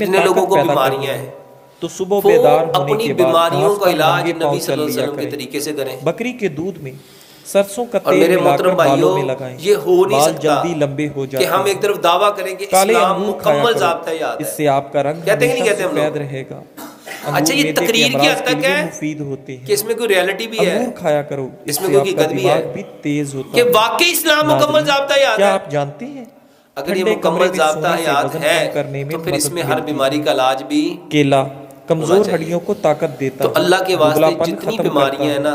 जितने ताकत लोगों को पैदा बीमारियां करनी हैं, है तो सुबह वो बेदार होने अपनी के बाद बीमारियों घास का पर इलाज नंगे पांव नबी चल सल्लल्लाहु अलैहि लिया वसल्लम के करें। तरीके से करें। बकरी के दूध में सरसों का और तेल मेरे मिलाकर मोहतरम बालों भाइयों, में लगाएं। ये हो नहीं बाल सकता जल्दी लंबे हो कि जाते हम हैं। एक तरफ दावा करें कि काले इस्लाम अंगूर खाया मुकम्मल करो, ज़ाब्ता याद है। इससे आपका रंग कहते हैं कि नहीं हमेशा कहते हम सफेद लोग? रहेगा। अच्छा, अंगूर ये मैदे के तकरीर की अमराज हद के तक लिए है मुफीद होते कि हैं। इसमें कोई रियलिटी भी है, अंगूर खाया करो, इसमें इससे कोई आपका हकीकत भी है दिमाग भी तेज होता कि है। वाकई इस्लाम मुकम्मल नाज़रीन, ज़ाब्ता याद क्या है? आप जानते हैं अगर ये ठंडे कमरे मुकम्मल में ज़ाब्ता सोने से याद वजन है कम करने में तो फिर मदद इसमें हर मिलती बीमारी है। का इलाज भी केला होना कमजोर चाहिए। हड्डियों को ताकत देता तो है, अल्लाह के वास्ते दुबलापन जितनी खत्म बीमारियां करता हैं है। ना,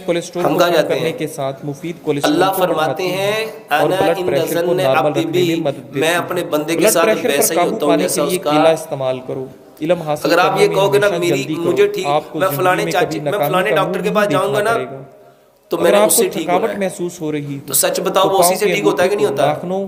कोलेस्ट्रॉल हम को कहाँ कम जाते करने हैं? के साथ मुफीद कोलेस्ट्रॉल अल्लाह को फरमाते बढ़ाती है हैं और अना ब्लड इन प्रेशर को ज़न्न नॉर्मल अब्दी रखने बी, में मदद देती मैं है। अपने बंदे के ब्लड साथ प्रेशर पर वैसा ही काबू होता हूँ पाने जैसा के लिए उसका। केला इस्तेमाल करो। इल्म हासिल अगर आप करने ये में कहोगे ना हमेशा मेरी जल्दी करो, मुझे ठीक, आपको मैं जिंदगी फलाने में चाची, कभी मैं नाकामी फलाने का डॉक्टर मुंह के नहीं पास देखना जाऊंगा ना पड़ेगा। तो अगर मैंने आपको उससे ठीक होना थकावट है। महसूस हो रही तो हो सच बताओ वो उसी से ठीक होता है कि नहीं होता? दाखनों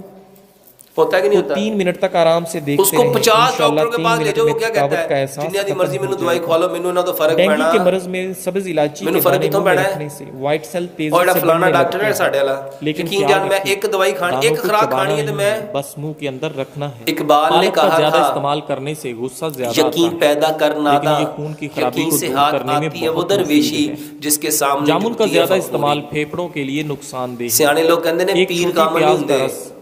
होता है कि नहीं को होता? 3 मिनट तक आराम से देखते उसको रहें। 50 इंशाअल्लाह डॉक्टरों के 3 पास ले मिनट जाओ, में वो क्या कहता थकावट का है एहसास जिन्नी दी खत्म मर्जी हो मैनू दवाई जाएगा। खवा लो, मैनू ना तो फर्क डेंगू पैना, के मरज में सब्ज इलायची मैनू के फर्क दाने कितों मुंह में पैना है? रखने से व्हाइट सेल और तेजी एड़ा से फलाना बढ़ने डॉक्टर लगते है हैं। साडे वाला, लेकिन यकीन क्या जान मैं रखें, एक दवाई खानी, दानों एक को खुराक चबाना खानी है तो नहीं मैं है, बस मुंह के अंदर रखना है। इकबाल ने पालक का कहा ज्यादा था इस्तेमाल करने से गुस्सा ज्यादा आता यकीन है, पैदा कर लेकिन नादा, ये खून की खराबी यकीन को से दूर हाथ करने में आती है वो बहुत मुफीद दरवेशी है। जिसके सामने जामुन का झुकती है ज्यादा फखूरी। इस्तेमाल फेफड़ों के लिए नुकसानदेह है। सियाने लोग कहते हैं एक पीर छोटी कामल नहीं प्याज हुंदे, का रस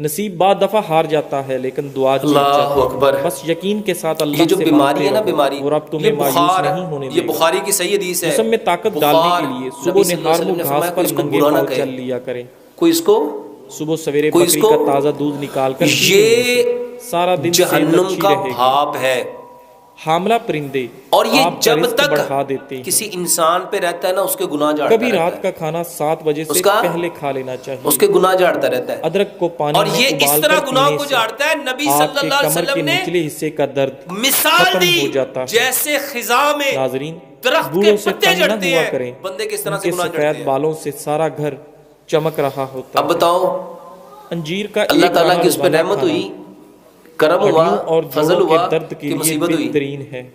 नसीब बाद दफा हार जाता है लेकिन दुआ जीत अल्लाह जाती है। अकबर। बस यकीन के साथ ये अल्लाह जो से बीमारी मांगते है ना, रहो बीमारी, और अब ये तुम्हें मायूस बुखार, नहीं होने ये देगा। बुखारी की सही हदीस है। जिस्म में ताकत बुखार, डालने के लिए नबी सुबह सल्लल्लाहु निहार अलैहि वसल्लम ने घास फरमाया, पर कोई इसको नंगे बुरा ना पांव कहे। चल लिया करें। कोई इसको सुबह सवेरे कोई बकरी इसको का ताजा दूध निकाल कर ये सारा दिन सेहत जहन्नुम अच्छी का रहेगी। भाप है। हामला परिंदे और ये आपका जब रिस्क बढ़ा तक देते हैं। किसी इंसान पे रहता है ना, उसके गुनाह झाड़ता कभी रहता रात है, का खाना 7 बजे से उसका- पहले खा लेना चाहिए। उसके गुनाह झाड़ता रहता है। अदरक को पानी और में ये इस उबाल तरह कर गुनाह पीने को से झाड़ता है। नबी आपके सल्लल्लाहु अलैहि कमर के वसल्लम ने निचले हिस्से का दर्द मिसाल खत्म दी, हो जाता है। जैसे खिजा में नाजरीन, दरख्त के बूढ़ों से पत्ते तंग न झड़ते हुआ हैं, करें। बंदे किस तरह से उनके गुनाह झड़ते सफेद हैं। बालों से सारा घर चमक रहा होता अब है। बताओ, अंजीर का अल्लाह एक ताला दाना की उस पर रोजाना रहमत खाना हुई, करम हुआ, हड्डियों और फजल जोड़ों हुआ के दर्द के कि लिए मुसीबत हुई। बेहतरीन है।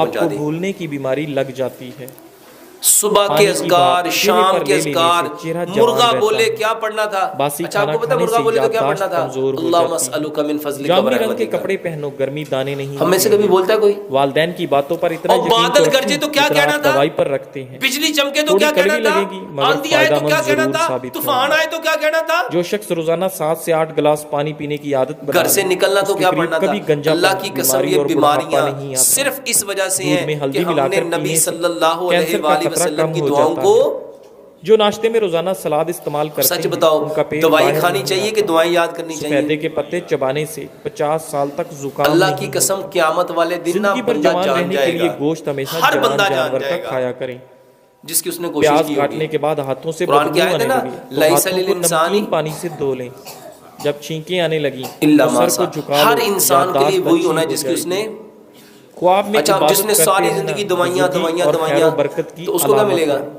آپ پہنچا کو دی. بھولنے کی بیماری لگ جاتی ہے. صبح پانی کے کی اذکار، بات شام چہرے پر کے لے لینے اذکار، سے چہرہ جوان مرغا رہتا بولے ہے. کیا پڑھنا تھا؟ باسی اچھا آپ کھانا کو پتا کھانے مرغا سے بولے تو کیا پڑھنا یادداشت تھا؟ کمزور ہو اللہم جاتی ہے. اسألک من فضلک جامنی رنگ کے ورحمتک. کپڑے پہنو، گرمی دانے نہیں ہم میں سے نکلیں کبھی گے. بولتا ہے کوئی؟ والدین کی باتوں پر اتنا اور یقین تو بادل رکھیں گرجے تو کیا جتنا کہنا آپ تھا؟ دوائی پر رکھتے ہیں. بجلی چمکے تو تھوڑی کیا کہنا کڑوی تھا؟ لگے گی مگر آندھی آئے فائدہ تو کیا مند کہنا ضرور تھا؟ ثابت طوفان ہوگی. آئے تو کیا کہنا تھا؟ جو شخص روزانہ 7 سے 8 گلاس پانی پینے کی عادت بنا گھر سے لے نکلنا اس تو کے کیا قریب پڑھنا تھا؟ کبھی گنجا اللہ پن، کی قسم بیماری یہ اور بڑھاپا بیماریاں نہیں آتا. صرف اس وجہ سے دودھ ہیں میں کہ ہلدی ہم ملا نے کر نبی پینے سے صلی اللہ علیہ کینسر کا وآلہ خطرہ وسلم کم کی ہو دعاؤں جاتا کو ہے. جو ناشتے میں روزانہ سلاد استعمال کرتے سچ ہیں بتاؤ، ان کا پیٹ دوائی باہر کھانی نہیں چاہیے آتا۔ کہ دعائیں یاد کرنی چاہیے؟ سفیدے کے پتے چبانے سے 50 سال تک زکام اللہ نہیں کی ہوتا۔ قسم قیامت والے دن نا زندگی پر بندہ جوان جان رہنے کے جائے لیے گا، گوشت ہمیشہ ہر جوان بندہ جان جانور کا جائے گا کھایا کریں۔ جس کی اس نے کوشش پیاز کی کاٹنے ہوگی۔ کے بعد ہاتھوں سے قرآن کی بدبو آیت ہے آنے نا، لگی تو لیس ہاتھوں کو للانسان نمکین پانی سے دھو لیں۔ جب چھینکیں آنے لگیں الا تو ما سر کو سا، جھکا ہر لو، انسان کے لیے یادداشت وہی اچھی ہونا ہے ہو جس کی جائے اس گی۔ نے، خواب میں اچھا جس عبادت نے کرتے ساری رہنا زندگی دوائیاں بزرگی دوائیاں اور خیر و دوائیاں، برکت کی تو اس کو کیا علامت ملے ہے۔ گا؟